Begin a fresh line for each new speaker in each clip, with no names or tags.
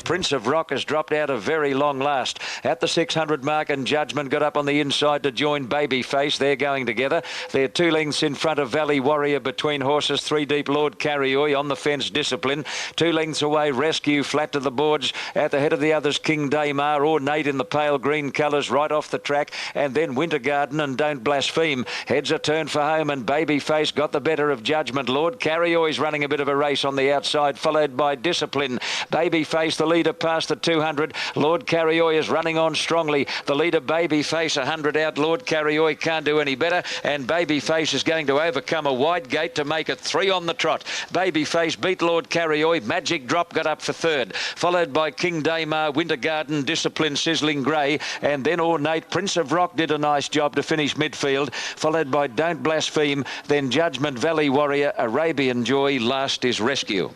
Prince of Rock has dropped out a very long last at the 600 mark, and Judgment got up on the inside to join Babyface. They're going together. They're 2 lengths in front of Valley Warrior between horses. 3 deep Lord Carrioy on the fence Discipline. 2 lengths away Rescue flat to the boards. At the head of the others King Daymar, Ornate in the pale green colours right off the track, and then Winter Garden and Don't Blaspheme. Heads are turned for home, and Babyface got the better of Judgment. Lord Carrioy's running a bit of a race on the outside, followed by Discipline. Babyface the leader past the 200. Lord Carrioy is running on strongly. The leader Babyface 100 out. Lord Carrioy can't do any better, and Babyface is going to overcome a wide gate to make it 3 on the trot. Babyface beat Lord Carrioy. Magic Drop got up for 3rd, followed by King Daymar, Winter Garden, Discipline, Sizzling Grey, and then Ornate. Prince of Rock did a nice job to finish midfield, followed by Don't Blaspheme, then Judgment, Valley Warrior, Arabian Joy. Last is Rescue.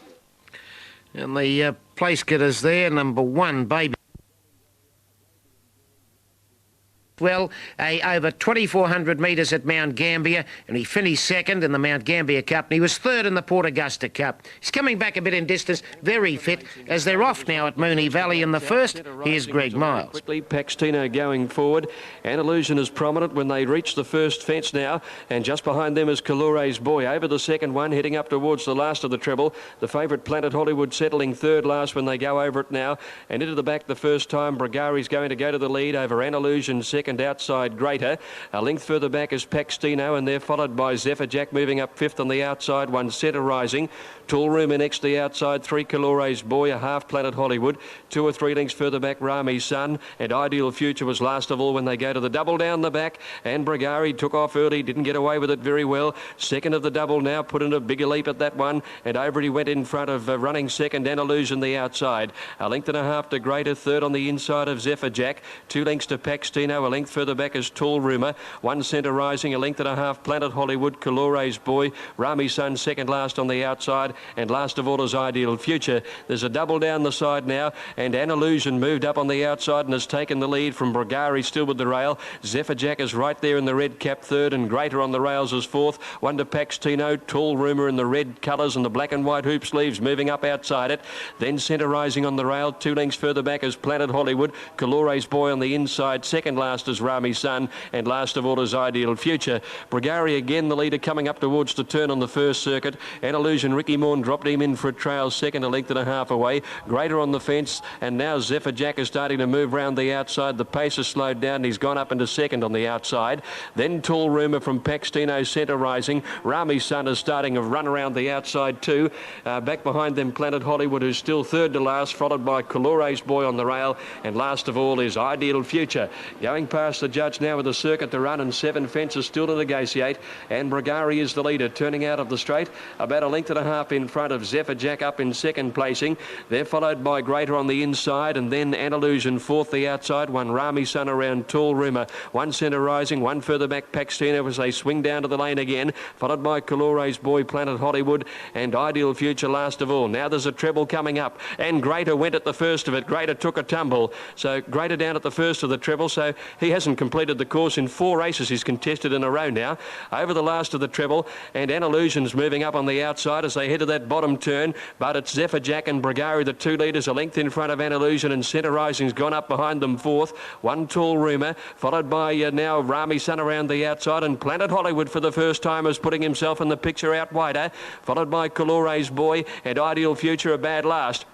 And the place getters there, number 1, Baby. Well, over 2,400 metres at Mount Gambier, and he finished 2nd in the Mount Gambier Cup, and he was 3rd in the Port Augusta Cup. He's coming back a bit in distance, very fit, as they're off now at Moonee Valley in the first. Here's Greg Miles.
Quickly, Paxtino going forward. An Illusion is prominent when they reach the first fence now, and just behind them is Calore's Boy. Over the second one, heading up towards the last of the treble. The favourite Planet Hollywood settling 3rd last when they go over it now, and into the back the first time. Brigari's going to go to the lead over An Illusion, 2nd outside Greater. A length further back is Paxtino, and they're followed by Zephyr Jack moving up 5th on the outside. 1 Centre Rising. Tall Rumour next to the outside. 3 Calore's Boy, a half Planet Hollywood. 2 or 3 lengths further back Rami's Son, and Ideal Future was last of all when they go to the double down the back. And Brigari took off early, didn't get away with it very well. 2nd of the double now, put in a bigger leap at that one, and over he went in front of running 2nd An Illusion the outside. A length and a half to Greater, 3rd on the inside of Zephyr Jack. 2 lengths to Paxtino, a length further back is Tall Rumour. 1 Centre Rising, a length and a half Planet Hollywood. Calore's Boy, Rami's Son 2nd last on the outside, and last of all is Ideal Future. There's a double down the side now, and An Illusion moved up on the outside and has taken the lead from Brigari, still with the rail. Zephyr Jack is right there in the red cap 3rd, and Greater on the rails is 4th. 1 to Paxtino, Tall Rumour in the red colours and the black and white hoop sleeves moving up outside it. Then Centre Rising on the rail. 2 lengths further back is Planet Hollywood. Calore's Boy on the inside. 2nd last is Rami's Son, and last of all is Ideal Future. Brigari again the leader coming up towards the turn on the first circuit. An Illusion, Ricky Morn dropped him in for a trail 2nd, a length and a half away. Greater on the fence, and now Zephyr Jack is starting to move round the outside. The pace has slowed down and he's gone up into 2nd on the outside. Then Tall Rumour from Paxtino, Centre Rising. Rami's Son is starting to run around the outside too. Back behind them Planet Hollywood, who's still 3rd to last, followed by Calore's Boy on the rail, and last of all is Ideal Future. Going past the judge now with a circuit to run and 7 fences still to negotiate, and Brigari is the leader, turning out of the straight about a length and a half in front of Zephyr Jack up in 2nd placing. They're followed by Greater on the inside, and then An Illusion 4th the outside. 1 Rami's Son around Tall Rumour. 1 Centre Rising, 1 further back Paxtino as they swing down to the lane again, followed by Calore's Boy, Planet Hollywood, and Ideal Future last of all. Now there's a treble coming up, and Greater went at the first of it. Greater took a tumble, so Greater down at the first of the treble, so he hasn't completed the course in 4 races he's contested in a row now. Over the last of the treble, and An Illusion's moving up on the outside as they head to that bottom turn, but it's Zephyr Jack and Brigari, the 2 leaders, a length in front of An Illusion, and Centre Rising's gone up behind them 4th. 1 Tall Rumour, followed by now Rami's Son around the outside, and Planet Hollywood for the first time is putting himself in the picture out wider, followed by Calore's Boy, and Ideal Future a bad last.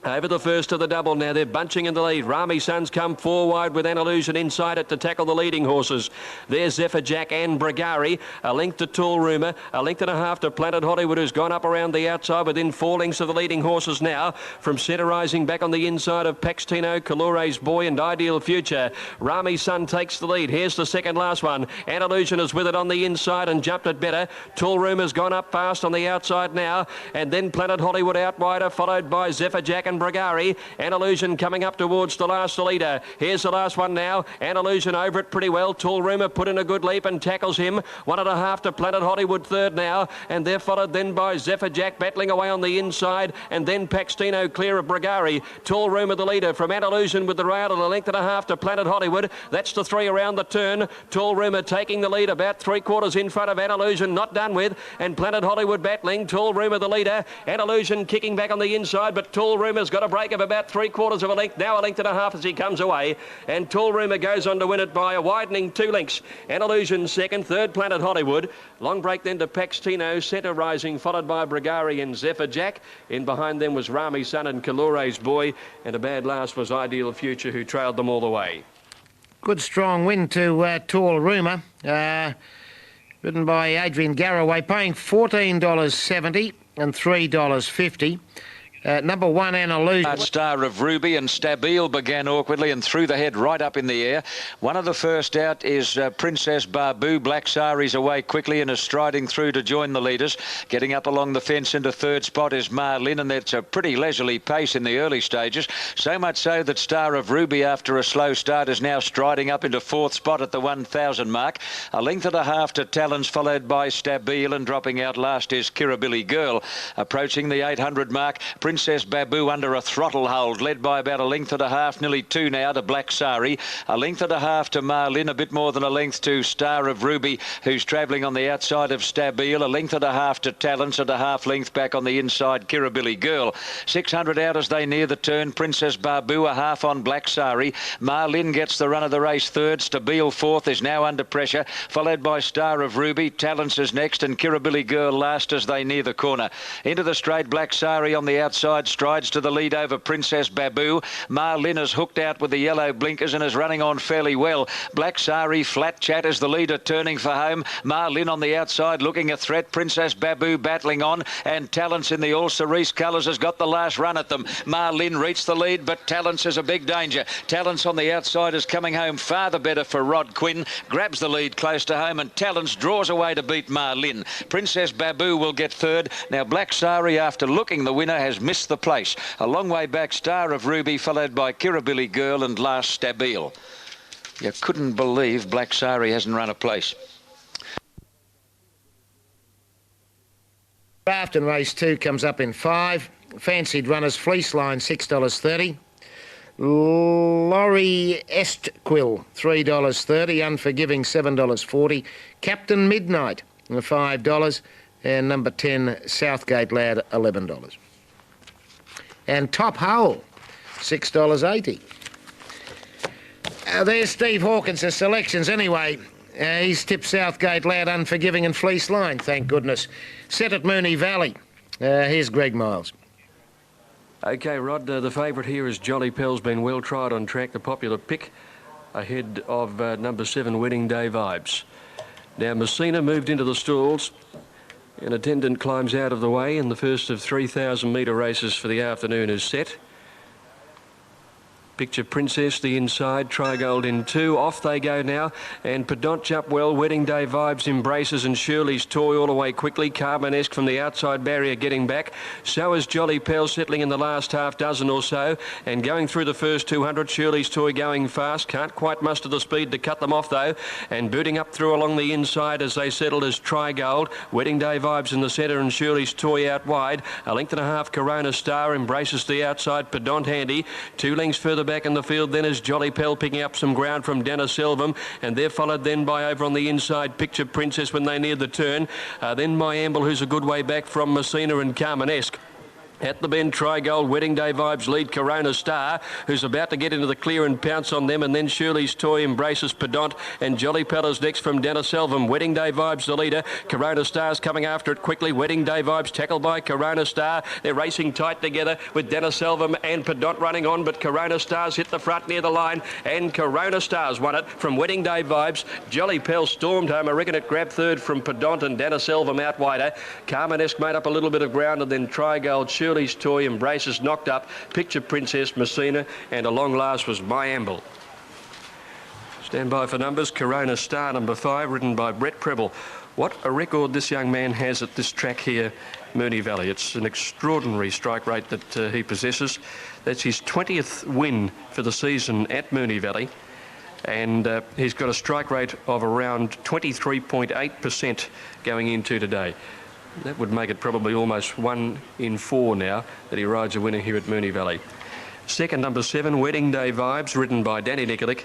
Over the first of the double now, they're bunching in the lead. Rami's Son's come 4 wide with An Illusion inside it to tackle the leading horses. There's Zephyr Jack and Brigari, a length to Tall Rumour, a length and a half to Planet Hollywood, who's gone up around the outside within 4 lengths of the leading horses now. From Centre Rising back on the inside of Paxtino, Calore's Boy and Ideal Future. Rami's Son takes the lead. Here's the second last one. An Illusion is with it on the inside and jumped it better. Tall Rumour's gone up fast on the outside now, and then Planet Hollywood out wider, followed by Zephyr Jack and Brigari. An Illusion coming up towards the last leader. Here's the last one now. An Illusion over it pretty well. Tall Rumour put in a good leap and tackles him. 1.5 to Planet Hollywood 3rd now, and they're followed then by Zephyr Jack battling away on the inside, and then Paxtino clear of Brigari. Tall Rumour the leader from An Illusion with the rail at a length and a half to Planet Hollywood. That's the 3 around the turn. Tall Rumour taking the lead about 3/4 in front of An Illusion, not done with, and Planet Hollywood battling. Tall Rumour the leader. An Illusion kicking back on the inside, but Tall Rumour Rumour's got a break of about 3/4 of a length, now a length and a half as he comes away. And Tall Rumour goes on to win it by a widening 2 lengths. An Illusion second, third Planet Hollywood. Long break then to Paxtino, Centre Rising, followed by Brigari and Zephyr Jack. In behind them was Rami's Son and Kalure's Boy, and a bad last was Ideal Future, who trailed them all the way.
Good strong win to Tall Rumour, ridden by Adrian Garraway, paying $14.70 and $3.50. Number 1, An Illusion.
Star of Ruby and Stabile began awkwardly and threw the head right up in the air. One of the first out is Princess Babu. Black Sari's away quickly and is striding through to join the leaders. Getting up along the fence into third spot is Marlin, and that's a pretty leisurely pace in the early stages. So much so that Star of Ruby, after a slow start, is now striding up into fourth spot at the 1,000 mark. A length and a half to Talons, followed by Stabile, and dropping out last is Kirabilly Girl. Approaching the 800 mark, Princess Babu under a throttle hold, led by about a length and a half, nearly 2 now, to Black Sari. A length and a half to Marlin, a bit more than a length to Star of Ruby, who's travelling on the outside of Stabile. A length and a half to Talents, and a half length back on the inside, Kirabilly Girl. 600 out as they near the turn. Princess Babu a half on Black Sari. Marlin gets the run of the race third. Stabile fourth, is now under pressure, followed by Star of Ruby. Talents is next, and Kirabilly Girl last as they near the corner. Into the straight, Black Sari on the outside strides to the lead over Princess Babu. Marlin is hooked out with the yellow blinkers and is running on fairly well. Black Sari, Flat Chat is the leader, turning for home. Marlin on the outside looking a threat. Princess Babu battling on, and Talents in the all cerise colours has got the last run at them. Marlin reached the lead, but Talents is a big danger. Talents on the outside is coming home far the better for Rod Quinn. Grabs the lead close to home, and Talents draws away to beat Marlin. Princess Babu will get third. Now Black Sari, after looking the winner, has missed the place. A long way back, Star of Ruby, followed by Kirabilly Girl, and last Stabile. You couldn't believe Black Sari hasn't run a place.
Grafton race 2 comes up in 5. Fancied runners, Fleece Line, $6.30. Laurie Estquill, $3.30. Unforgiving, $7.40. Captain Midnight, $5. And number 10, Southgate Lad, $11. And Top Hole, $6.80. There's Steve Hawkins' selections anyway. He's tipped Southgate Lad, Unforgiving and Fleece Line, thank goodness. Set at Moonee Valley. Here's Greg Miles.
OK, Rod, the favourite here is Jolly Pell's been well tried on track, the popular pick, ahead of number 7, Wedding Day Vibes. Now, Messina moved into the stalls. An attendant climbs out of the way, and the first of 3,000-metre races for the afternoon is set. Picture Princess, the inside, Trigold in 2. Off they go now, and Pedant up well. Wedding Day Vibes embraces, and Shirley's Toy all the way quickly. Carmenesque from the outside barrier getting back. So is Jolly Pell, settling in the last half dozen or so, and going through the first 200. Shirley's Toy going fast. Can't quite muster the speed to cut them off though, and booting up through along the inside as they settle is Trigold. Wedding Day Vibes in the centre, and Shirley's Toy out wide. A length and a half, Corona Star embraces the outside. Pedant handy. 2 lengths further back in the field then is Jolly Pell, picking up some ground from Dennis Selvum, and they're followed then by, over on the inside, Picture Princess when they near the turn. Then My Amble, who's a good way back from Messina and Carmenesque. At the bend, Trigold, Wedding Day Vibes lead Corona Star, who's about to get into the clear and pounce on them, and then Shirley's Toy embraces Pedant, and Jolly Pell next from Dennis Selvum. Wedding Day Vibes the leader. Corona Star's coming after it quickly. Wedding Day Vibes tackled by Corona Star. They're racing tight together with Dennis Selvum and Pedant running on, but Corona Star's hit the front near the line, and Corona Star's won it from Wedding Day Vibes. Jolly Pell stormed home. I reckon it grabbed third from Pedant, and Dennis Selvum out wider. Carmenesque made up a little bit of ground, and then Trigold, Shirley's Toy embraces, knocked up Picture Princess, Messina, and a long last was My Amble. Stand by for numbers. Corona Star, number 5, ridden by Brett Preble. What a record this young man has at this track here, Moonee Valley. It's an extraordinary strike rate that he possesses. That's his 20th win for the season at Moonee Valley, and he's got a strike rate of around 23.8% going into today. That would make it probably almost 1 in 4 now that he rides a winner here at Moonee Valley. Second, number 7, Wedding Day Vibes, ridden by Danny Nikolic.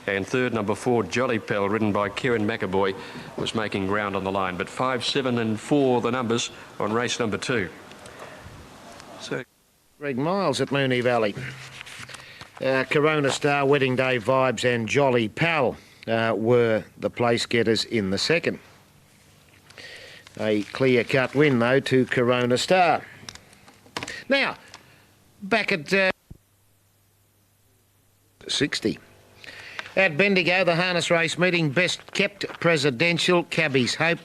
And third, number 4, Jolly Pell, ridden by Kieran McAvoy, was making ground on the line. But 5, 7 and 4 the numbers on race number 2. So
Greg Miles at Moonee Valley. Corona Star, Wedding Day Vibes and Jolly Pal were the place getters in the second. A clear-cut win, though, to Corona Star. Now, back at 60. At Bendigo, the harness race meeting, best kept presidential, Cabby's Hope.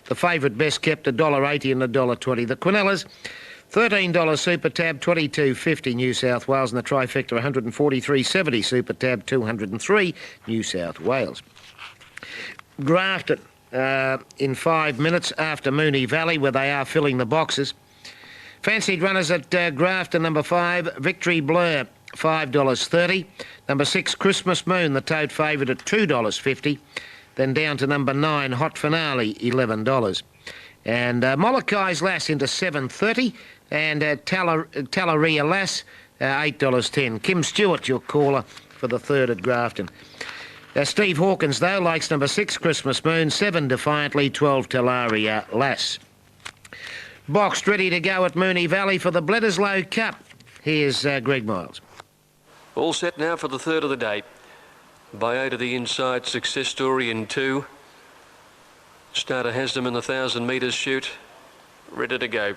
The favourite best kept $1.80 and $1.20. The Quinellas, $13 Super Tab, $22.50 New South Wales, and the trifecta $143.70 Super Tab, $203 New South Wales. Grafton in 5 minutes after Moonee Valley, where they are filling the boxes. Fancied runners at Grafton, number 5, Victory Blur, $5.30. Number 6, Christmas Moon, the tote favourite at $2.50. Then down to number 9, Hot Finale, $11. And Molochai's Lass into $7.30. And Talaria Lass, $8.10. Kim Stewart, your caller for the third at Grafton. Steve Hawkins, though, likes number 6, Christmas Moon, 7 Defiantly, 12 Talaria Lass. Boxed ready to go at Moonee Valley for the Bledisloe Cup. Here's Greg Miles.
All set now for the third of the day. Bio to the inside, Success Story in 2. Starter has them in the 1,000 metres shoot. Ready to go.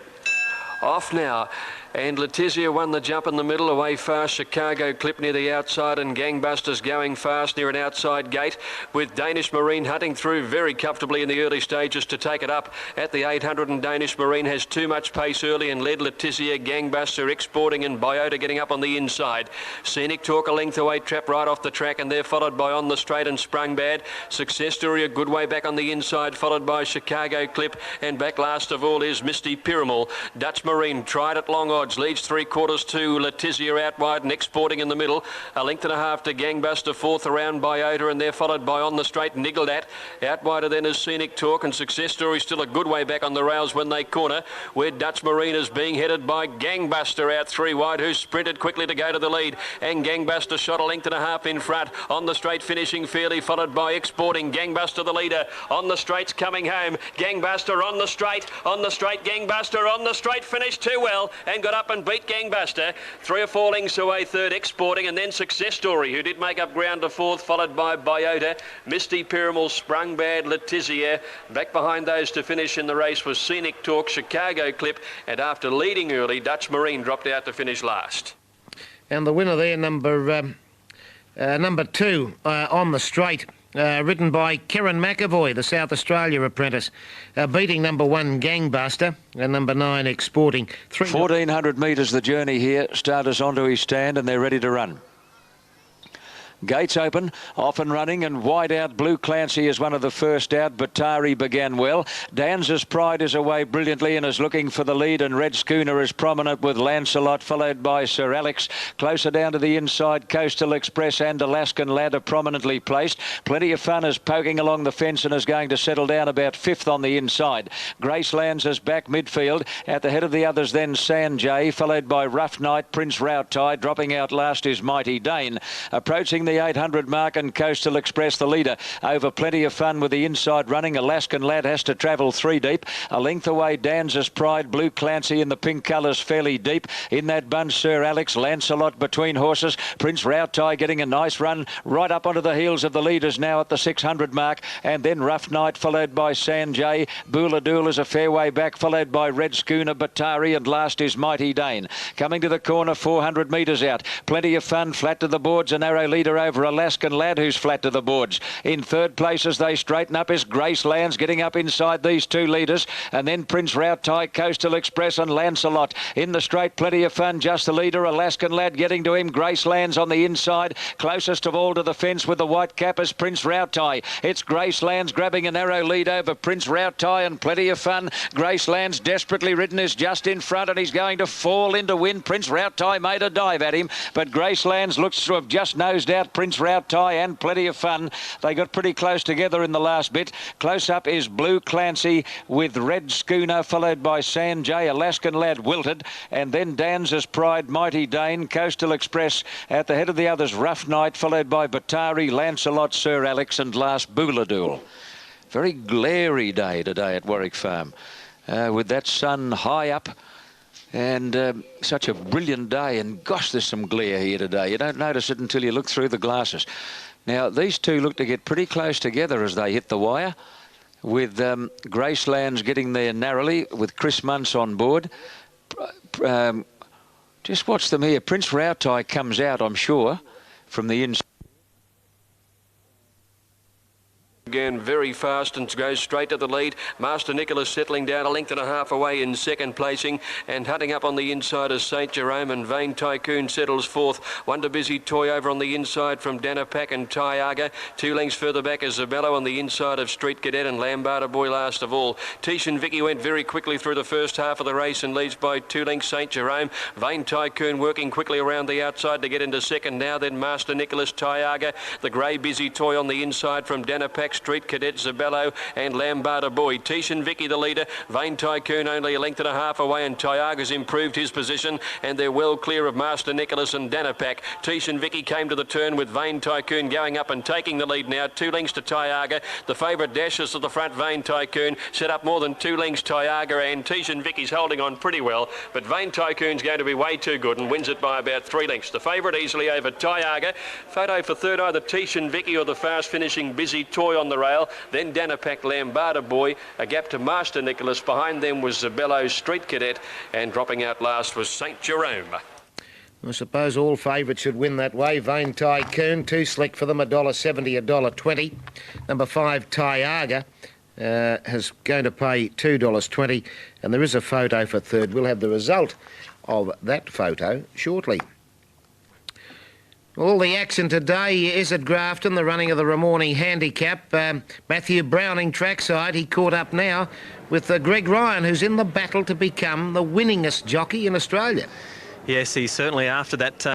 Off now. And Letizia won the jump in the middle, away fast. Chicago Clip near the outside, and Gangbusters going fast near an outside gate, with Danish Marine hunting through very comfortably in the early stages to take it up at the 800, and Danish Marine has too much pace early and led Letizia, Gangbuster, Exporting and Biota getting up on the inside. Scenic Talk a length away, trap right off the track, and they're followed by On the Straight and Sprung Bad. Success Story a good way back on the inside, followed by Chicago Clip, and back last of all is Misty Pyramid. Dutch Marine tried at long odds, leads 3/4 to Letizia out wide and Exporting in the middle. A length and a half to Gangbuster, fourth around Biota, and they're followed by On the Straight, Niggled At. Out wider then is Scenic Talk, and Success Story still a good way back on the rails when they corner, where Dutch Marine is being headed by Gangbuster out 3 wide, who sprinted quickly to go to the lead, and Gangbuster shot a length and a half in front. On the Straight finishing fairly, followed by Exporting. Gangbuster the leader. On the Straight's coming home. Gangbuster on the Straight. On the Straight, Gangbuster on the Straight finished too well and got up and beat Gangbuster. 3 or 4 lengths away third, Exporting, and then Success Story, who did make up ground to fourth, followed by Biota. Misty Pyramid, Sprung Bad, Letizia. Back behind those to finish in the race was Scenic Talk, Chicago Clip, and after leading early, Dutch Marine dropped out to finish last.
And the winner there, number 2, On the Straight. Ridden by Kieran McAvoy, the South Australia apprentice, beating number 1 Gangbuster and number 9 Exporting.
1,400 metres the journey here. Starters onto his stand and they're ready to run. Gates open, off and running, and wide out. Blue Clancy is one of the first out. Batari began well. Danza's Pride is away brilliantly and is looking for the lead, and Red Schooner is prominent with Lancelot, followed by Sir Alex. Closer down to the inside, Coastal Express and Alaskan Lad are prominently placed. Plenty of Fun is poking along the fence and is going to settle down about 5th on the inside. Gracelands is back midfield. At the head of the others then Sanjay, followed by Rough Night, Prince Rautai. Dropping out last is Mighty Dane. Approaching the 800 mark, and Coastal Express the leader over Plenty of Fun with the inside running. Alaskan Lad has to travel 3 deep. A length away Danza's Pride, Blue Clancy in the pink colours fairly deep. In that bunch Sir Alex, Lancelot between horses. Prince Rautai getting a nice run right up onto the heels of the leaders now at the 600 mark, and then Rough Night followed by Sanjay. Booladoo is a fair way back, followed by Red Schooner, Batari, and last is Mighty Dane. Coming to the corner 400 metres out. Plenty of Fun flat to the boards, a narrow leader over Alaskan Lad, who's flat to the boards. In third place as they straighten up is Gracelands, getting up inside these 2 leaders, and then Prince Rautai, Coastal Express and Lancelot. In the straight, Plenty of Fun just the leader. Alaskan Lad getting to him. Gracelands on the inside, closest of all to the fence with the white cap is Prince Rautai. It's Gracelands grabbing a narrow lead over Prince Rautai and Plenty of Fun. Gracelands, desperately ridden, is just in front and he's going to fall in to win. Prince Rautai made a dive at him, but Gracelands looks to have just nosed out Prince Rautai and Plenty of Fun. They got pretty close together in the last bit. Close up is Blue Clancy with Red Schooner, followed by Sanjay. Alaskan Lad wilted, and then Danza's Pride, Mighty Dane, Coastal Express at the head of the others. Rough Night, followed by Batari, Lancelot, Sir Alex, and last Booladoo. Very glary day today at Warwick Farm, with that sun high up And such a brilliant day, and gosh, there's some glare here today. You don't notice it until you look through the glasses. Now, these two look to get pretty close together as they hit the wire, with Gracelands getting there narrowly, with Chris Muntz on board. Just watch them here. Prince Rautai comes out, I'm sure, from the inside.
Again, very fast and goes straight to the lead. Master Nicholas settling down a length and a half away in second placing, and hunting up on the inside is St. Jerome, and Vain Tycoon settles fourth. Wonder Busy Toy over on the inside from Danapak and Tyaga. 2 lengths further back is Zabello on the inside of Street Cadet, and Lambarda Boy last of all. Tish and Vicky went very quickly through the first half of the race and leads by 2 lengths St. Jerome. Vain Tycoon working quickly around the outside to get into second now. Then Master Nicholas, Tyaga, the Grey Busy Toy on the inside from Danapak, Street Cadet, Zabello and Lambarda Boy. Tish and Vicky the leader. Vain Tycoon only a length and a half away, and Tyaga's improved his position, and they're well clear of Master Nicholas and Danapak. Tish and Vicky came to the turn with Vain Tycoon going up and taking the lead now. 2 lengths to Tyaga. The favourite dashes to the front. Vain Tycoon set up more than 2 lengths Tyaga, and Tish and Vicky's holding on pretty well, but Vain Tycoon's going to be way too good and wins it by about 3 lengths. The favourite easily over Tyaga. Photo for third, either Tish and Vicky or the fast finishing Busy Toy on the rail. Then Danapak, Lambarda Boy, a gap to Master Nicholas. Behind them was Zabello, Street Cadet, and dropping out last was St. Jerome.
I suppose all favourites should win that way. Vain Tycoon, too slick for them, $1.70, $1.20. Number 5, Tyaga, is going to pay $2.20, and there is a photo for third. We'll have the result of that photo shortly. All the action today is at Grafton, the running of the Ramornie handicap. Matthew Browning trackside, he caught up now with Greg Ryan, who's in the battle to become the winningest jockey in Australia.
Yes, he's certainly after that.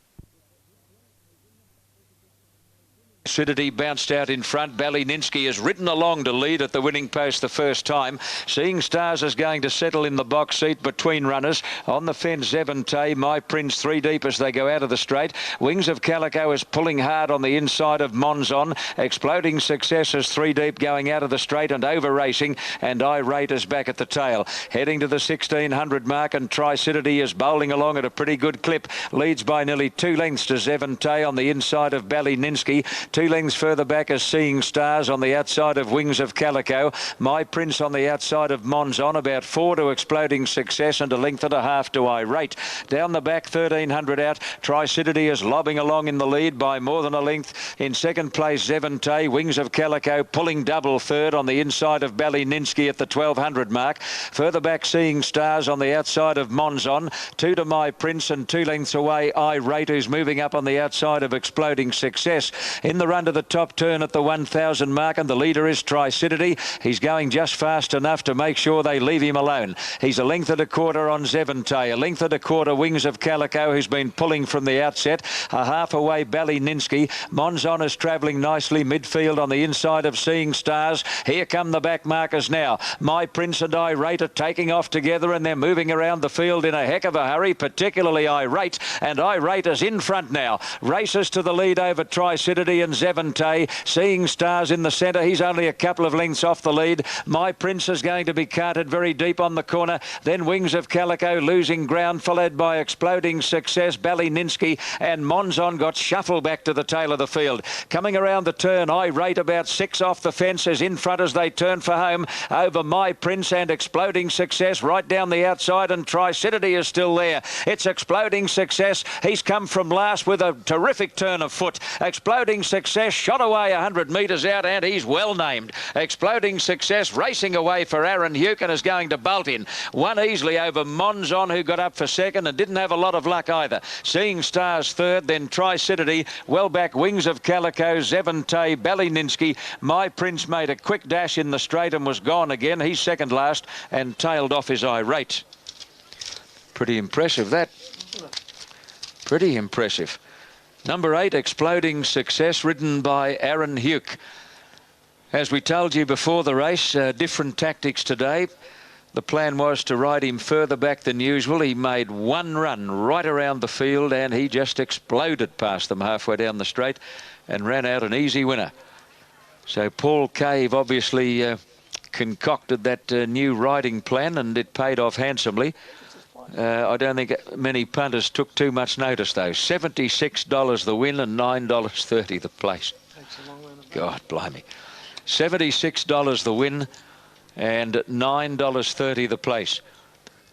Acidity bounced out in front. Ballyninski has ridden along to lead at the winning post the first time. Seeing Stars is going to settle in the box seat between runners. On the fence, Zevante, My Prince 3 deep as they go out of the straight. Wings of Calico is pulling hard on the inside of Monzon. Exploding Success is 3 deep going out of the straight and over racing. And Irate is back at the tail. Heading to the 1600 mark, and Tricidity is bowling along at a pretty good clip. Leads by nearly 2 lengths to Zevante on the inside of Ballyninski. 2 lengths further back is Seeing Stars on the outside of Wings of Calico. My Prince on the outside of Monzon, about 4 to Exploding Success and a length and a half to Irate. Down the back, 1300 out. Tricidity is lobbing along in the lead by more than a length. In second place, Zevante. Wings of Calico pulling double third on the inside of Ballyninski at the 1200 mark. Further back, Seeing Stars on the outside of Monzon. 2 to My Prince, and 2 lengths away, Irate, who's moving up on the outside of Exploding Success. In the run to the top turn at the 1000 mark, and the leader is Tricidity. He's going just fast enough to make sure they leave him alone. He's a length and a quarter on Zevante, a length and a quarter Wings of Calico, who's been pulling from the outset. A half away Ballyninski. Monzon is travelling nicely midfield on the inside of Seeing Stars. Here come the back markers now. My Prince and Irate are taking off together, and they're moving around the field in a heck of a hurry, particularly Irate, and Irate is in front now. Races to the lead over Tricidity and Zevante. Seeing Stars in the centre. He's only a couple of lengths off the lead. My Prince is going to be carted very deep on the corner. Then Wings of Calico losing ground, followed by Exploding Success. Ballyninski and Monzon got shuffled back to the tail of the field. Coming around the turn, Irate about 6 off the fence, is in front as they turn for home over My Prince and Exploding Success right down the outside, and Tricidity is still there. It's Exploding Success. He's come from last with a terrific turn of foot. Exploding Success shot away 100 metres out, and he's well named. Exploding Success racing away for Aaron Heuch and is going to bolt in. Won easily over Monzon, who got up for second and didn't have a lot of luck either. Seeing Stars third, then Tricidity. Well back, Wings of Calico, Zevante, Ballyninski. My Prince made a quick dash in the straight and was gone again. He's second last and tailed off his Irate. Pretty impressive, that. Pretty impressive. Number 8, Exploding Success, ridden by Aaron Heuch. As we told you before the race, different tactics today. The plan was to ride him further back than usual. He made one run right around the field, and he just exploded past them halfway down the straight and ran out an easy winner. So Paul Cave obviously concocted that new riding plan, and it paid off handsomely. I don't think many punters took too much notice, though. $76 the win and $9.30 the place. God, blimey. $76 the win and $9.30 the place.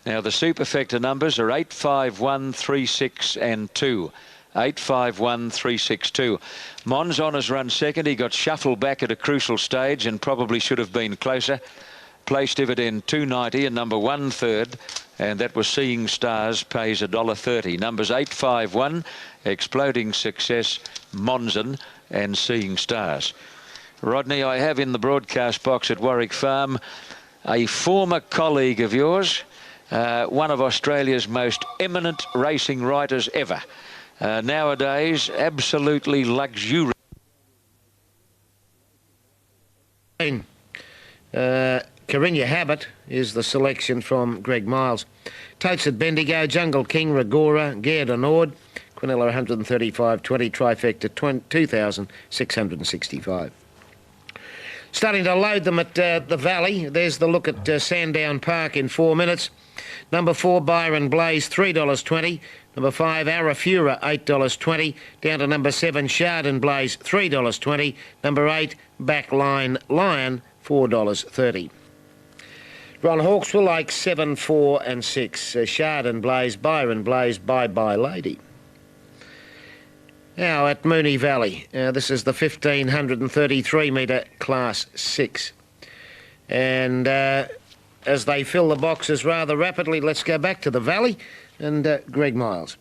Now, the superfecta numbers are 8, 5, 1, 3, 6 and 2. 8, 5, 1, 3, 6, 2. Mons Honours run second. He got shuffled back at a crucial stage and probably should have been closer. Place dividend $2.90 and number 1 third. And that was Seeing Stars, pays $1.30. Numbers 8, 5, 1, Exploding Success, Monson and Seeing Stars. Rodney, I have in the broadcast box at Warwick Farm a former colleague of yours, one of Australia's most eminent racing writers ever. Nowadays, absolutely luxurious.
Carinya Habit is the selection from Greg Miles. Totes at Bendigo, Jungle King, Ragora, Gaird and Ord, Quinella 135.20, trifecta 2,665. Starting to load them at the Valley. There's the look at Sandown Park in 4 minutes. Number 4, Byron Blaze, $3.20. Number 5, Arafura, $8.20. Down to number 7, Chardon Blaze, $3.20. Number 8, Backline Lion, $4.30. Ron Hawkswell like 7, 4 and 6. Chardon Blaze, Byron Blaze, Bye Bye Lady. Now at Moonee Valley. This is the 1,533 metre Class 6. And as they fill the boxes rather rapidly, let's go back to the Valley and Greg Miles.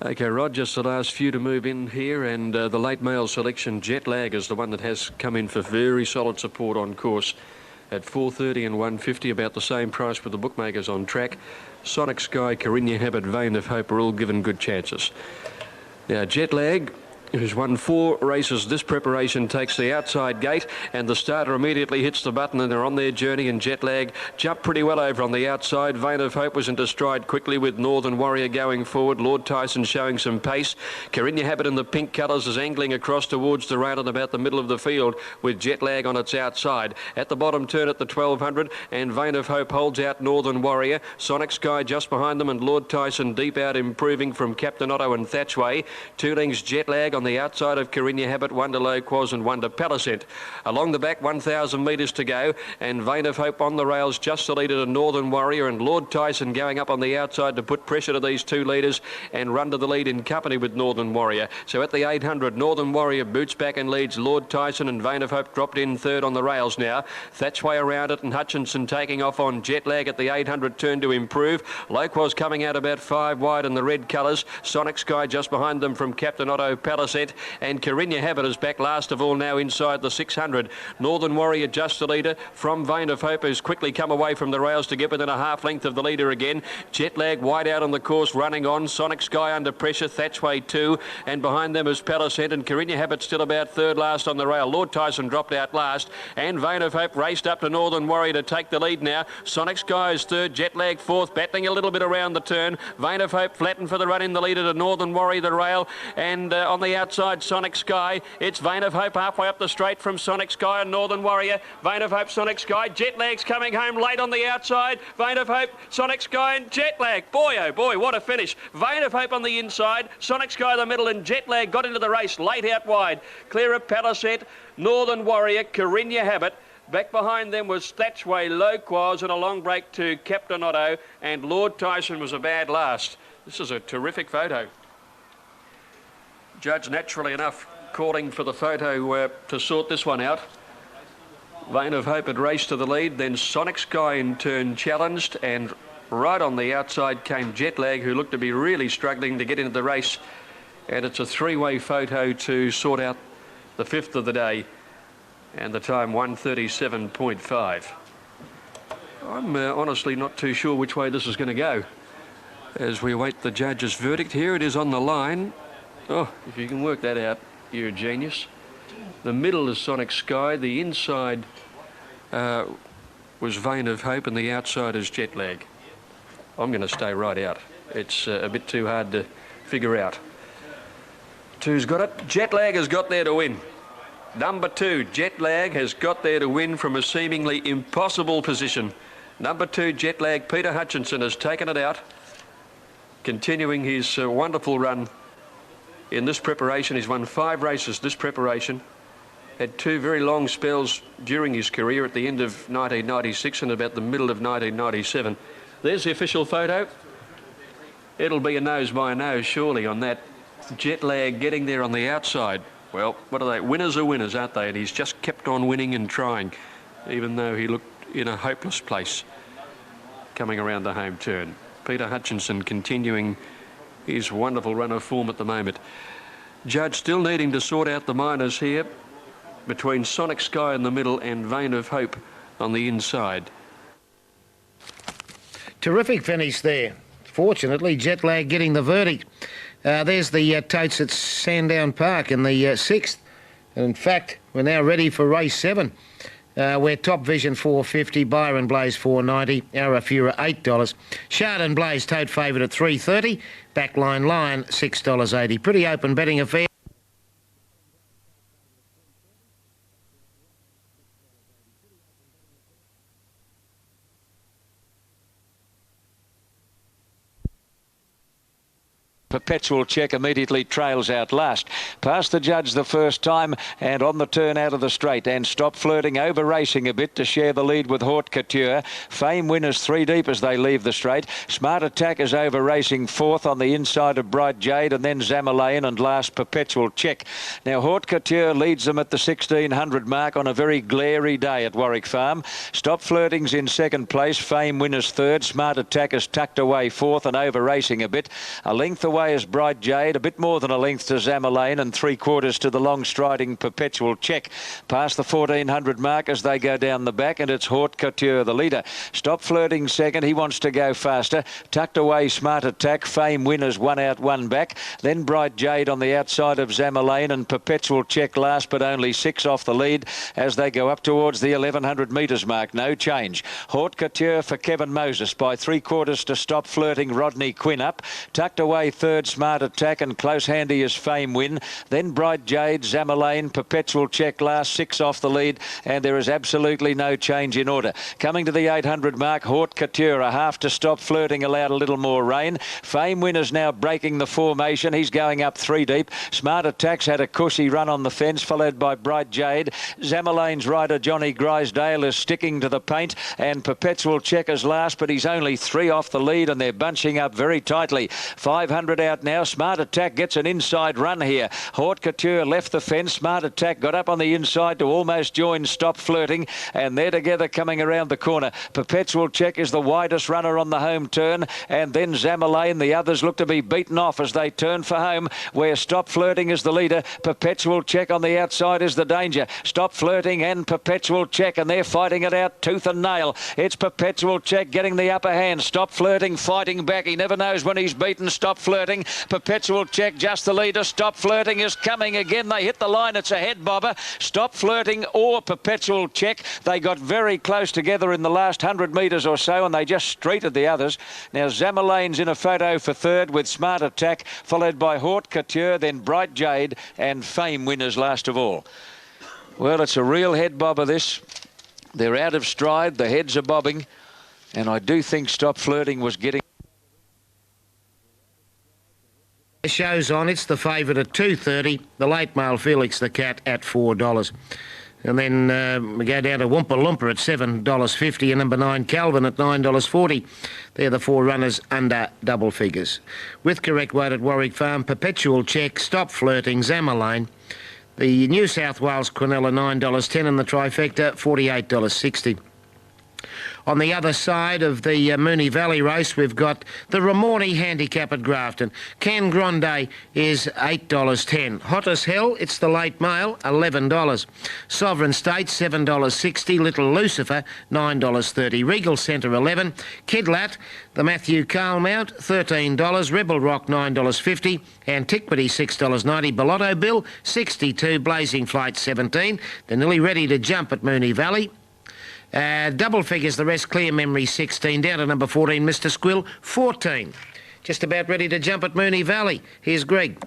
OK, Rod, just the last few to move in here, and the late male selection, Jet Lag, is the one that has come in for very solid support on course. At 4.30 and 1.50, about the same price with the bookmakers on track. Sonic Sky, Carinya Habit, Vein of Hope are all given good chances. Now, Jet Lag, who's won 4 races this preparation, takes the outside gate, and the starter immediately hits the button and they're on their journey, and Jet Lag jumped pretty well over on the outside. Vein of Hope was into stride quickly with Northern Warrior going forward. Lord Tyson showing some pace. Carinya Habit in the pink colours is angling across towards the rail and about the middle of the field with Jet Lag on its outside. At the bottom turn at the 1200, and Vein of Hope holds out Northern Warrior. Sonic Sky just behind them, and Lord Tyson deep out, improving from Captain Otto and Thatchway. 2 lengths Jet Lag on the outside of Carinya Habit, 1 to Low Quaz and 1 to Palisent. Along the back, 1,000 metres to go, and Vein of Hope on the rails, just the leader to Northern Warrior, and Lord Tyson going up on the outside to put pressure to these 2 leaders and run to the lead in company with Northern Warrior. So at the 800, Northern Warrior boots back and leads Lord Tyson, and Vein of Hope dropped in third on the rails now. Thatchway around it, and Hutchinson taking off on Jet Lag at the 800 turn to improve. Low Quaz coming out about 5 wide in the red colours. Sonic Sky just behind them from Captain Otto, Palisent, and Carinya Habit is back last of all now inside the 600. Northern Warrior just the leader from Vein of Hope, has quickly come away from the rails to get within a half length of the leader again. Jet Lag wide out on the course, running on. Sonic Sky under pressure, Thatchway 2, and behind them is Palisent, and Carinya Habit still about third last on the rail. Lord Tyson dropped out last, and Vein of Hope raced up to Northern Warrior to take the lead now. Sonic Sky is third, Jet Lag fourth, battling a little bit around the turn. Vein of Hope flattened for the run in the leader to Northern Warrior, the rail, and on the outside Sonic Sky. It's Vein of Hope halfway up the straight from Sonic Sky and Northern Warrior. Vein of Hope, Sonic Sky. Jet Lag's coming home late on the outside. Vein of Hope, Sonic Sky and Jet Lag. Boy, oh boy, what a finish. Vein of Hope on the inside. Sonic Sky the middle, and Jet Lag got into the race late out wide. Clear of Palisent, Northern Warrior, Carinya Habit. Back behind them was Thatchway, Low Quaz, and a long break to Captain Otto, and Lord Tyson was a bad last. This is a terrific photo. Judge, naturally enough, calling for the photo to sort this one out. Vein of Hope had raced to the lead, then Sonic Sky in turn challenged, and right on the outside came Jet Lag, who looked to be really struggling to get into the race. And it's a 3-way photo to sort out the 5th of the day, and the time 1:37.5. I'm honestly not too sure which way this is going to go. As we await the judge's verdict, here it is on the line. Oh, if you can work that out, you're a genius. The middle is Sonic Sky, the inside was Vein of Hope, and the outside is Jet Lag. I'm going to stay right out. It's a bit too hard to figure out. 2's got it. Jet Lag has got there to win. Number 2, Jet Lag, has got there to win from a seemingly impossible position. Number 2, Jet Lag, Peter Hutchinson has taken it out. continuing his wonderful run in this preparation. He's won 5 races this preparation. Had 2 very long spells during his career at the end of 1996 and about the middle of 1997. There's the official photo. It'll be a nose by a nose, surely, on that. Jet Lag getting there on the outside. Well, what are they? Winners are winners, aren't they? And he's just kept on winning and trying, even though he looked in a hopeless place coming around the home turn. Peter Hutchinson continuing his wonderful run of form at the moment. Judge still needing to sort out the minors here between Sonic Sky in the middle and Vein of Hope on the inside.
Terrific finish there. Fortunately, Jet Lag getting the verdict. There's the totes at Sandown Park in the 6th. And in fact, we're now ready for race 7. Where Top Vision $4.50, Byron Blaze $4.90, Arafura $8. Chardon Blaze tote favourite at $3.30, Backline Lion $6.80. Pretty open betting affair.
Perpetual Check immediately trails out last. Past the judge the first time and on the turn out of the straight, and Stop Flirting over racing a bit to share the lead with Haute Couture. Fame Winners 3 deep as they leave the straight. Smart Attack is over racing 4th on the inside of Bright Jade, and then Zamalayan and last Perpetual Check. Now Haute Couture leads them at the 1600 mark on a very glary day at Warwick Farm. Stop Flirting's in 2nd place, Fame Winners 3rd, Smart Attack is tucked away 4th and over racing a bit. A length away is Bright Jade, a bit more than a length to Zamalayan, and 3/4 to the long striding Perpetual Check. Past the 1400 mark as they go down the back, and it's Haute Couture the leader. Stop Flirting 2nd, he wants to go faster. Tucked away Smart Attack, Fame Winners 1 out 1 back. Then Bright Jade on the outside of Zamalayan, and Perpetual Check last but only 6 off the lead as they go up towards the 1100 metres mark. No change. Haute Couture for Kevin Moses by 3/4 to Stop Flirting, Rodney Quinn up. Tucked away 3rd Smart Attack, and close handy is Fame Win. Then Bright Jade, Zamalayan, Perpetual Check last, 6 off the lead, and there is absolutely no change in order. Coming to the 800 mark, Haute Couture, a half to Stop Flirting, allowed a little more rain. Fame Win is now breaking the formation. He's going up 3 deep. Smart Attack's had a cushy run on the fence, followed by Bright Jade. Zamalayan's rider, Johnny Grisdale, is sticking to the paint, and Perpetual Check is last, but he's only 3 off the lead, and they're bunching up very tightly. 500 out now. Smart Attack gets an inside run here. Haute Couture left the fence. Smart Attack got up on the inside to almost join Stop Flirting, and they're together coming around the corner. Perpetual Check is the widest runner on the home turn, and then Zamalayan. The others look to be beaten off as they turn for home, where Stop Flirting is the leader. Perpetual Check on the outside is the danger. Stop Flirting and Perpetual Check, and they're fighting it out tooth and nail. It's Perpetual Check getting the upper hand. Stop Flirting fighting back. He never knows when he's beaten. Stop Flirting. Perpetual Check just the leader. Stop Flirting is coming again. They hit the line. It's a head bobber. Stop Flirting or Perpetual Check. They got very close together in the last 100 metres or so, and they just streeted the others. Now Zamalayan's in a photo for 3rd with Smart Attack, followed by Haute Couture, then Bright Jade, and Fame Winners last of all. Well, it's a real head bobber this. They're out of stride. The heads are bobbing, and I do think Stop Flirting was getting...
Show's on. It's the favourite at $2.30. The late male Felix the Cat at $4. And then we go down to Wumpa Loompa at $7.50, and number 9 Calvin at $9.40. They're the 4 runners under double figures. With correct weight at Warwick Farm, Perpetual Check, Stop Flirting, Zamalayan. The New South Wales Quinella $9.10, and the trifecta $48.60. On the other side of the Moonee Valley race, we've got the Ramornie handicap at Grafton. Can Grande is $8.10. Hot as Hell, it's the late male, $11. Sovereign State, $7.60. Little Lucifer, $9.30. Regal Centre, $11. Kidlat, the Matthew Carl Mount, $13. Rebel Rock, $9.50. Antiquity, $6.90. Bellotto Bill, $62. Blazing Flight, $17. They're nearly ready to jump at Moonee Valley. Double figures, the rest clear memory 16, down to number 14, Mr. Squill, 14. Just about ready to jump at Moonee Valley. Here's Greg.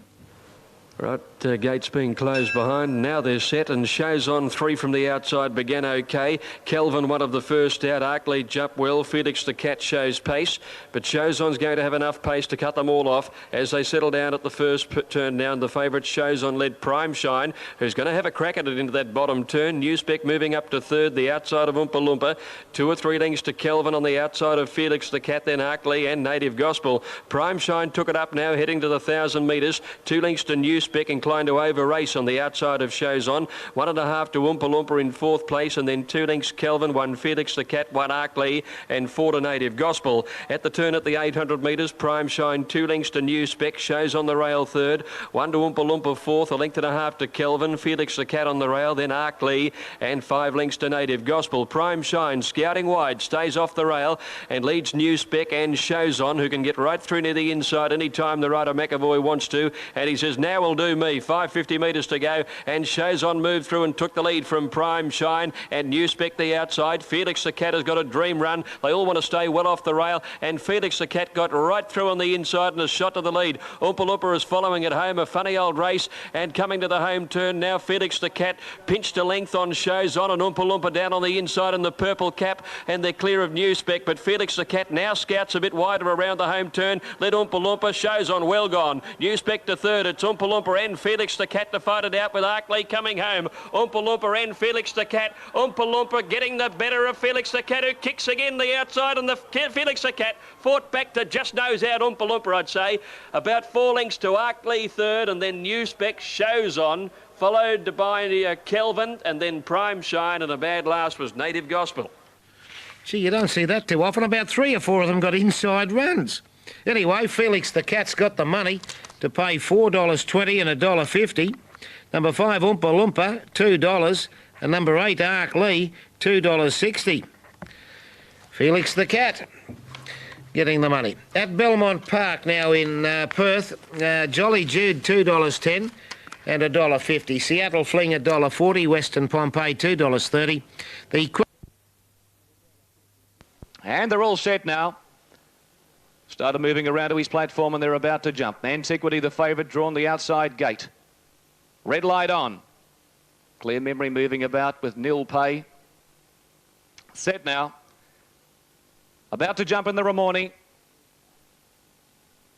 Right, gates being closed behind. Now they're set and shows on. 3 from the outside began okay. Kelvin, one of the first out. Arkley jumped well. Felix the Cat shows pace, but shows on's going to have enough pace to cut them all off as they settle down at the first turn down. The favourite shows on led Prime Shine, who's going to have a crack at it into that bottom turn. New Spec moving up to third, the outside of Oompa Loompa. 2 or 3 lengths to Kelvin on the outside of Felix the Cat, then Arkley and Native Gospel. Prime Shine took it up now, heading to the 1,000 metres. 2 lengths to New Spec, inclined to over race on the outside of Shows On. 1.5 to Oompa Loompa in 4th place, and then 2 lengths Kelvin, 1 Felix the Cat, 1 Arkley, and 4 to Native Gospel. At the turn at the 800 metres, Prime Shine 2 lengths to New Spec, Shows On the rail 3rd, 1 to Oompa Loompa 4th, 1.5 lengths to Kelvin, Felix the Cat on the rail, then Arkley, and 5 lengths to Native Gospel. Prime Shine scouting wide, stays off the rail and leads New Spec and Shows On, who can get right through near the inside any time the rider McAvoy wants to, and he says, now will do me. 550 metres to go, and Shows On moved through and took the lead from Prime Shine and New Spec the outside. Felix the Cat has got a dream run. They all want to stay well off the rail, and Felix the Cat got right through on the inside and has shot to the lead. Oompa Loompa is following at home, a funny old race, and coming to the home turn now. Felix the Cat pinched a length on Shows On, and Oompa Loompa down on the inside in the purple cap, and they're clear of New Spec, but Felix the Cat now scouts a bit wider around the home turn. Led Oompa Loompa, Shows On well gone. New Spec to third. It's Oompa Loompa and Felix the Cat to fight it out with Arkley coming home. Oompa Loompa and Felix the Cat. Oompa Loompa getting the better of Felix the Cat, who kicks again the outside, and the Felix the Cat fought back to just nose out Oompa Loompa, I'd say. About 4 lengths to Arkley third, and then New Spec Shows On, followed by Kelvin, and then Prime Shine, and a bad last was Native Gospel.
Gee, you don't see that too often. About 3 or 4 of them got inside runs. Anyway, Felix the Cat's got the money to pay $4.20 and $1.50. Number 5, Oompa Loompa, $2. And number 8, Arkley, $2.60. Felix the Cat getting the money. At Belmont Park now in Perth, Jolly Jude, $2.10 and $1.50. Seattle Fling, $1.40. Western Pompeii, $2.30.
And they're all set now. Started moving around to his platform and they're about to jump. Antiquity, the favourite, drawn the outside gate. Red light on. Clear Memory moving about with nil pay. Set now. About to jump in the Ramornie.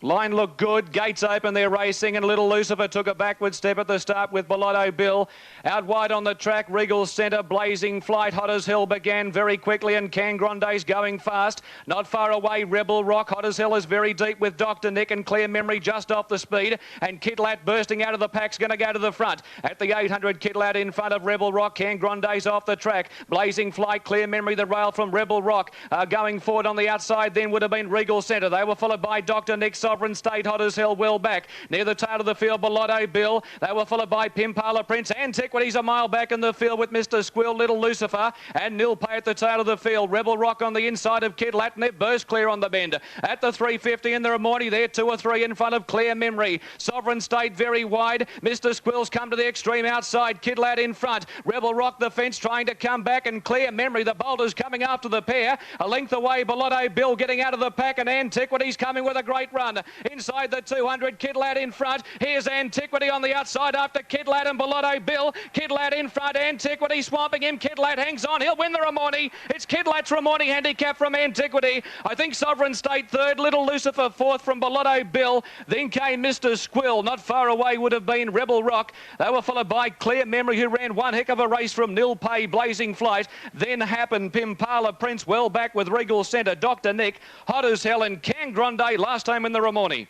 Line looked good, gates open, they're racing, and Little Lucifer took a backward step at the start with Belotto Bill. Out wide on the track, Regal Centre, Blazing Flight, Hot as Hell began very quickly, and Can Grande's going fast. Not far away, Rebel Rock, Hot as Hell is very deep with Dr. Nick, and Clear Memory just off the speed, and Kidlat bursting out of the pack's going to go to the front. At the 800, Kidlat in front of Rebel Rock, Can Grande's off the track. Blazing Flight, Clear Memory, the rail from Rebel Rock. Going forward on the outside then would have been Regal Centre. They were followed by Dr. Nick, Sovereign State, Hot as Hell well back. Near the tail of the field, Belotto Bill. They were followed by Pimpala Prince. Antiquity's a mile back in the field with Mr. Squill, Little Lucifer, and Nil Pay at the tail of the field. Rebel Rock on the inside of Kidlat, and it burst clear on the bend. At the 350 in the Ramornie, there 2 or 3 in front of Clear Memory. Sovereign State very wide. Mr. Squill's come to the extreme outside. Kidlat in front. Rebel Rock the fence trying to come back, and Clear Memory, the boulders coming after the pair. A length away, Belotto Bill getting out of the pack, and Antiquity's coming with a great run. Inside the 200, Kidlat in front. Here's Antiquity on the outside after Kidlat and Belotto Bill. Kidlat in front, Antiquity swamping him. Kidlat hangs on. He'll win the Ramornie. It's Kidlat's Ramornie handicap from Antiquity. I think Sovereign State third, Little Lucifer fourth from Belotto Bill. Then came Mr. Squill. Not far away would have been Rebel Rock. They were followed by Clear Memory, who ran one heck of a race from Nil Pay, Blazing Flight. Then happened Pimpala Prince, well back with Regal Centre, Dr. Nick, Hot as Hell, and Can Grande last time in the Ramornie.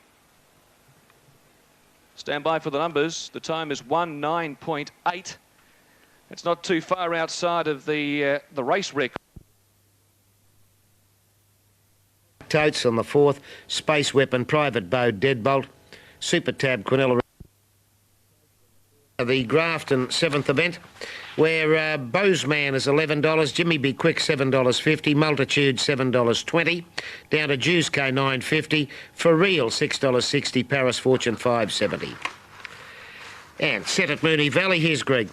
Stand by for the numbers. The time is 1:09.8. It's not too far outside of the race record.
Totes on the 4th, Space Weapon, Private Bow, Deadbolt, Super Tab, Quinella. The Grafton 7th event, where Bozeman is $11, Jimmy Be Quick $7.50, Multitude $7.20, down to Juice K $9.50, For Real $6.60, Paris Fortune $5.70. And set at Moonee Valley, here's Greg.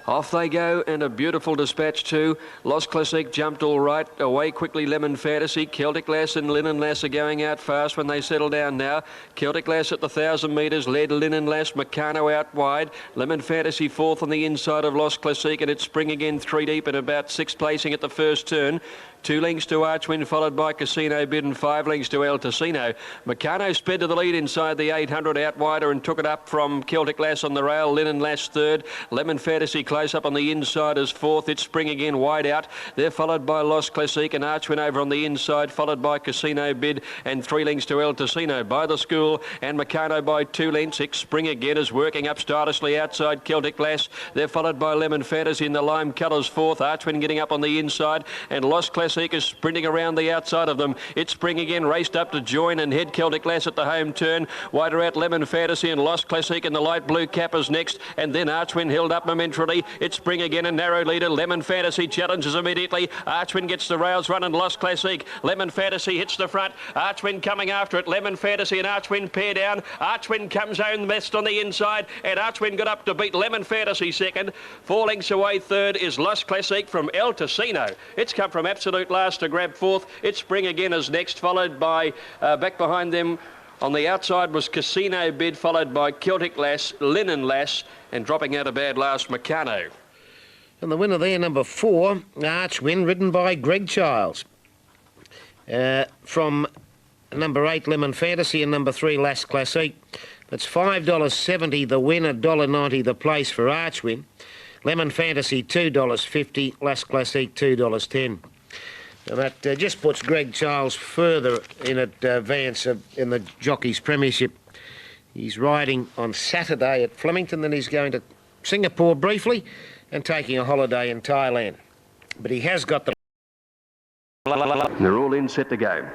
Off they go, and a beautiful dispatch too. Lost Classic jumped all right. Away quickly Lemon Fantasy. Celtic Lass and Linen Lass are going out fast when they settle down now. Celtic Lass at the 1,000 metres led Linen Lass. Meccano out wide. Lemon Fantasy fourth on the inside of Lost Classic, and it's Spring again 3 deep and about 6th placing at the first turn. 2 lengths to Archwind, followed by Casino Bid, and 5 lengths to El Tocino. Meccano sped to the lead inside the 800 out wider and took it up from Celtic Lass on the rail. Linen Lass third. Lemon Fantasy close up on the inside as fourth. It's Spring again wide out. They're followed by Lost Classic and Archwind over on the inside, followed by Casino Bid, and 3 lengths to El Tocino by the school, and Meccano by 2 lengths. It's Spring again is working up stylishly outside Celtic Lass. They're followed by Lemon Fantasy in the lime colours fourth. Archwind getting up on the inside, and Lost Classic is sprinting around the outside of them. It's Spring again raced up to join and head Celtic Lass at the home turn. Wider out Lemon Fantasy and Lost Classic, and the light blue cap is next, and then Archwind held up momentarily. It's Spring again, a narrow leader. Lemon Fantasy challenges immediately. Archwind gets the rails run and Lost Classic. Lemon Fantasy hits the front. Archwind coming after it. Lemon Fantasy and Archwind pair down. Archwind comes home best on the inside, and Archwind got up to beat Lemon Fantasy second. 4 lengths away third is Lost Classic from El Tocino. It's come from absolute last to grab fourth. It's Spring again is next, followed by back behind them on the outside was Casino Bid, followed by Celtic Lass, Linen Lass, and dropping out a bad last, Meccano.
And the winner there, number 4, Archwind, ridden by Greg Childs. From number 8, Lemon Fantasy, and number 3, Lost Classic. That's $5.70 the winner, $1.90 the place for Archwind. Lemon Fantasy, $2.50, Lost Classic, $2.10. And that just puts Greg Childs further in advance in the Jockeys Premiership. He's riding on Saturday at Flemington, then he's going to Singapore briefly and taking a holiday in Thailand. But he has got the...
They're all in, set to go.